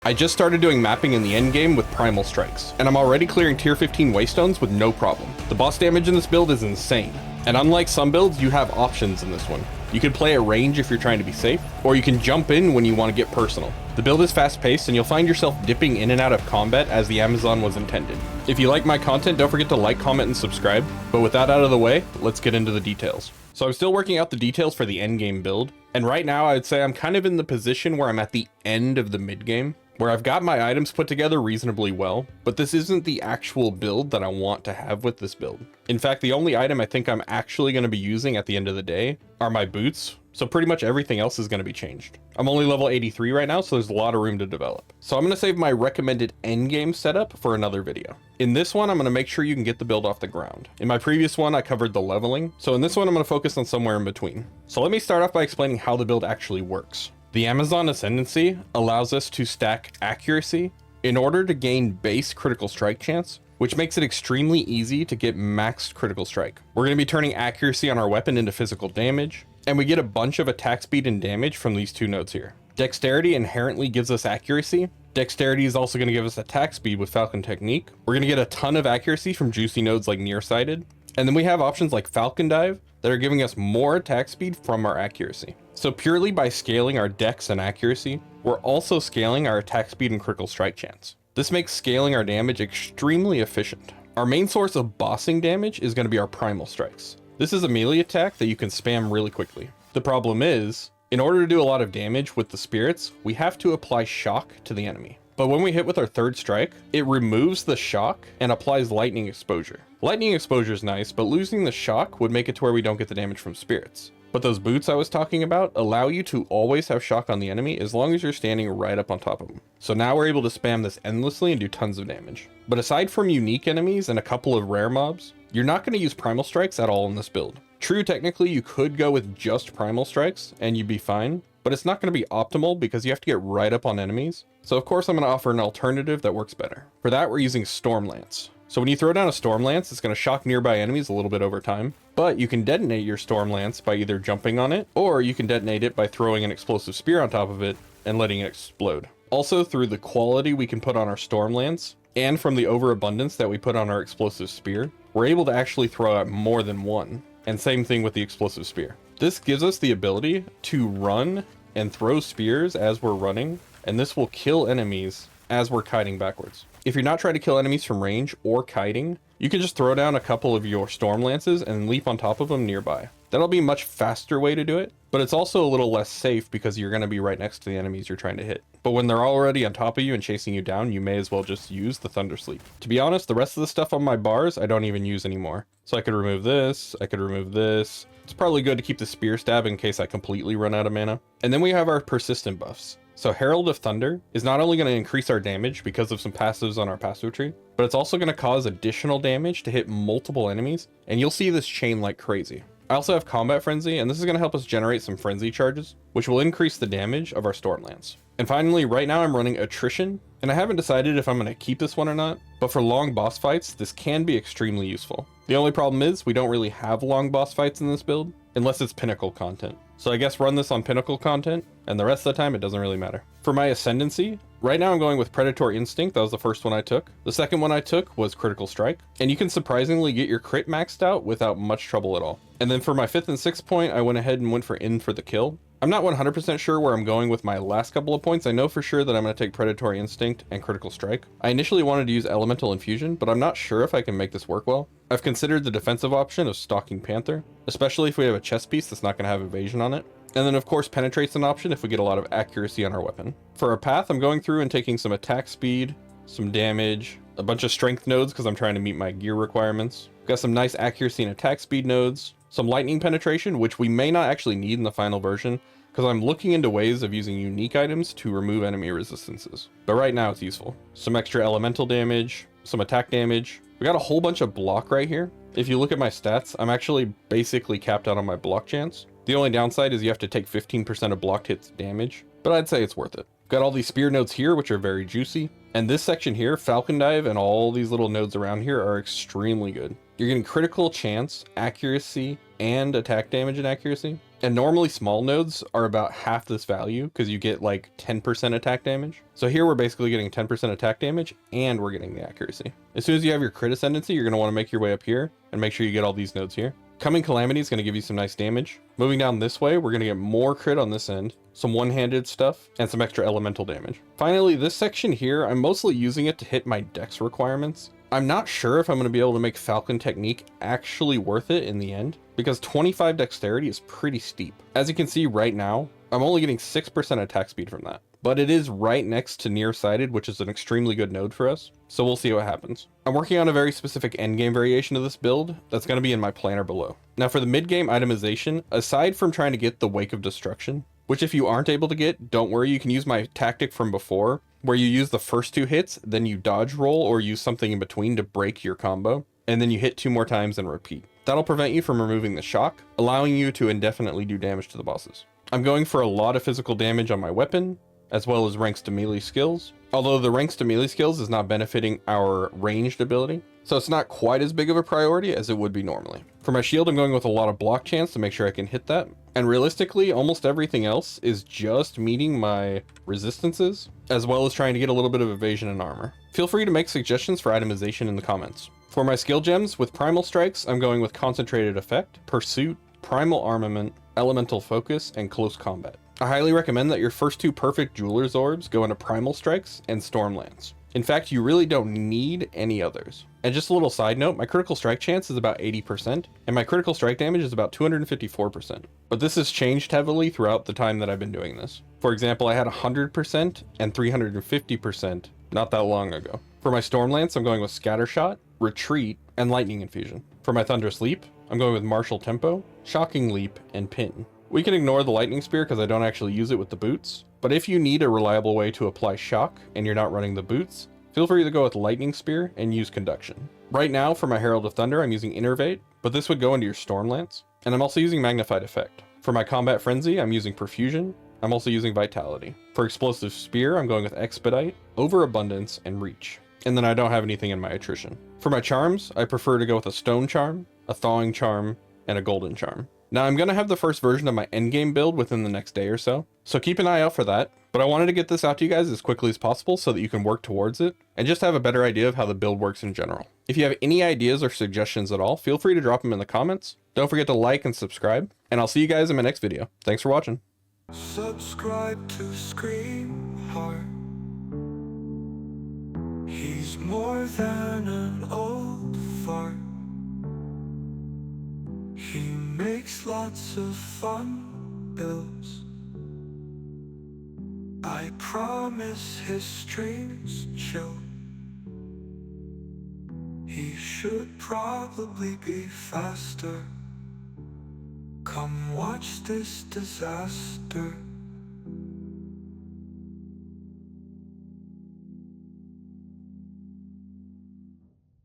I just started doing mapping in the endgame with Primal strikes, and I'm already clearing tier 15 Waystones with no problem. The boss damage in this build is insane, and unlike some builds, you have options in this one. You can play at range if you're trying to be safe, or you can jump in when you want to get personal. The build is fast paced and you'll find yourself dipping in and out of combat as the Amazon was intended. If you like my content, don't forget to like, comment, and subscribe. But with that out of the way, let's get into the details. So I'm still working out the details for the endgame build, and right now I'd say I'm kind of in the position where I'm at the end of the mid game, where I've got my items put together reasonably well, but this isn't the actual build that I want to have with this build. In fact, the only item I think I'm actually going to be using at the end of the day are my boots, so pretty much everything else is going to be changed. I'm only level 83 right now, so there's a lot of room to develop. So I'm going to save my recommended endgame setup for another video. In this one, I'm going to make sure you can get the build off the ground. In my previous one, I covered the leveling, so in this one, I'm going to focus on somewhere in between. So let me start off by explaining how the build actually works. The Amazon Ascendancy allows us to stack accuracy in order to gain base critical strike chance, which makes it extremely easy to get maxed critical strike. We're going to be turning accuracy on our weapon into physical damage, and we get a bunch of attack speed and damage from these two nodes here. Dexterity inherently gives us accuracy. Dexterity is also going to give us attack speed with Falcon Technique. We're going to get a ton of accuracy from juicy nodes like Nearsighted. And then we have options like Falcon Dive that are giving us more attack speed from our accuracy. So purely by scaling our dex and accuracy, we're also scaling our attack speed and critical strike chance. This makes scaling our damage extremely efficient. Our main source of bossing damage is going to be our primal strikes. This is a melee attack that you can spam really quickly. The problem is, in order to do a lot of damage with the spirits, we have to apply shock to the enemy. But when we hit with our third strike, it removes the shock and applies lightning exposure. Lightning exposure is nice, but losing the shock would make it to where we don't get the damage from spirits. But those boots I was talking about allow you to always have shock on the enemy as long as you're standing right up on top of them. So now we're able to spam this endlessly and do tons of damage. But aside from unique enemies and a couple of rare mobs, you're not going to use primal strikes at all in this build. True, technically you could go with just primal strikes and you'd be fine, but it's not going to be optimal because you have to get right up on enemies. So of course I'm going to offer an alternative that works better. For that, we're using Storm Lance. So when you throw down a Storm Lance, it's going to shock nearby enemies a little bit over time, but you can detonate your Storm Lance by either jumping on it, or you can detonate it by throwing an explosive spear on top of it and letting it explode. Also, through the quality we can put on our Storm Lance, and from the overabundance that we put on our explosive spear, we're able to actually throw out more than one. And same thing with the explosive spear. This gives us the ability to run and throw spears as we're running, and this will kill enemies as we're kiting backwards. If you're not trying to kill enemies from range or kiting, you can just throw down a couple of your Storm Lances and leap on top of them nearby. That'll be a much faster way to do it, but it's also a little less safe because you're going to be right next to the enemies you're trying to hit. But when they're already on top of you and chasing you down, you may as well just use the Thunder Sleep. To be honest, the rest of the stuff on my bars, I don't even use anymore. So I could remove this, I could remove this. It's probably good to keep the Spear Stab in case I completely run out of mana. And then we have our persistent buffs. So Herald of Thunder is not only going to increase our damage because of some passives on our passive tree, but it's also going to cause additional damage to hit multiple enemies, and you'll see this chain like crazy. I also have Combat Frenzy, and this is going to help us generate some frenzy charges, which will increase the damage of our Storm Lance. And finally, right now I'm running Attrition, and I haven't decided if I'm going to keep this one or not, but for long boss fights, this can be extremely useful. The only problem is we don't really have long boss fights in this build, unless it's Pinnacle content. So I guess run this on Pinnacle content, and the rest of the time it doesn't really matter. For my Ascendancy, right now I'm going with Predatory Instinct. That was the first one I took. The second one I took was Critical Strike, and you can surprisingly get your crit maxed out without much trouble at all. And then for my 5th and 6th point, I went ahead and went for In for the Kill. I'm not 100% sure where I'm going with my last couple of points. I know for sure that I'm going to take Predatory Instinct and Critical Strike. I initially wanted to use Elemental Infusion, but I'm not sure if I can make this work well. I've considered the defensive option of Stalking Panther, especially if we have a chest piece that's not going to have evasion on it. And then of course Penetrate's an option if we get a lot of accuracy on our weapon. For our path, I'm going through and taking some attack speed, some damage, a bunch of strength nodes because I'm trying to meet my gear requirements. Got some nice accuracy and attack speed nodes, some lightning penetration, which we may not actually need in the final version because I'm looking into ways of using unique items to remove enemy resistances. But right now it's useful. Some extra elemental damage, some attack damage. We got a whole bunch of block right here. If you look at my stats, I'm actually basically capped out on my block chance. The only downside is you have to take 15% of blocked hits damage, but I'd say it's worth it. Got all these spear nodes here, which are very juicy. And this section here, Falcon Dive and all these little nodes around here are extremely good. You're getting critical chance, accuracy, and attack damage and accuracy. And normally small nodes are about half this value because you get like 10% attack damage. So here we're basically getting 10% attack damage and we're getting the accuracy. As soon as you have your crit ascendancy, you're going to want to make your way up here and make sure you get all these nodes here. Coming Calamity is going to give you some nice damage. Moving down this way, we're going to get more crit on this end, some one-handed stuff, and some extra elemental damage. Finally, this section here, I'm mostly using it to hit my dex requirements. I'm not sure if I'm going to be able to make Falcon Technique actually worth it in the end, because 25 dexterity is pretty steep. As you can see right now, I'm only getting 6% attack speed from that, but it is right next to nearsighted, which is an extremely good node for us, so we'll see what happens. I'm working on a very specific endgame variation of this build that's going to be in my planner below. Now for the mid-game itemization, aside from trying to get the Wake of Destruction, which if you aren't able to get, don't worry, you can use my tactic from before, where you use the first 2 hits, then you dodge roll or use something in between to break your combo, and then you hit 2 more times and repeat. That'll prevent you from removing the shock, allowing you to indefinitely do damage to the bosses. I'm going for a lot of physical damage on my weapon, as well as ranks to melee skills, although the ranks to melee skills is not benefiting our ranged ability, so it's not quite as big of a priority as it would be normally. For my shield, I'm going with a lot of block chance to make sure I can hit that, and realistically, almost everything else is just meeting my resistances, as well as trying to get a little bit of evasion and armor. Feel free to make suggestions for itemization in the comments. For my skill gems, with Primal Strikes, I'm going with Concentrated Effect, Pursuit, Primal Armament, Elemental Focus, and Close Combat. I highly recommend that your first 2 perfect Jeweler's Orbs go into Primal Strikes and Stormlance. In fact, you really don't need any others. And just a little side note, my critical strike chance is about 80%, and my critical strike damage is about 254%. But this has changed heavily throughout the time that I've been doing this. For example, I had 100% and 350% not that long ago. For my Stormlance, I'm going with Scattershot, Retreat, and Lightning Infusion. For my Thunderous Leap, I'm going with Martial Tempo, Shocking Leap, and Pin. We can ignore the Lightning Spear because I don't actually use it with the boots, but if you need a reliable way to apply shock and you're not running the boots, feel free to go with Lightning Spear and use Conduction. Right now for my Herald of Thunder, I'm using Innervate, but this would go into your Stormlance, and I'm also using Magnified Effect. For my Combat Frenzy, I'm using Perfusion. I'm also using Vitality. For Explosive Spear, I'm going with Expedite, Overabundance, and Reach. And then I don't have anything in my Attrition. For my charms, I prefer to go with a Stone Charm, a Thawing Charm, and a Golden Charm. Now I'm going to have the first version of my endgame build within the next day or so keep an eye out for that, but I wanted to get this out to you guys as quickly as possible so that you can work towards it, and just have a better idea of how the build works in general. If you have any ideas or suggestions at all, feel free to drop them in the comments. Don't forget to like and subscribe, and I'll see you guys in my next video. Thanks for watching. Subscribe to Scream Heart. He's more than an old fart. He makes lots of fun builds. I promise his streams chill. He should probably be faster. Come watch this disaster.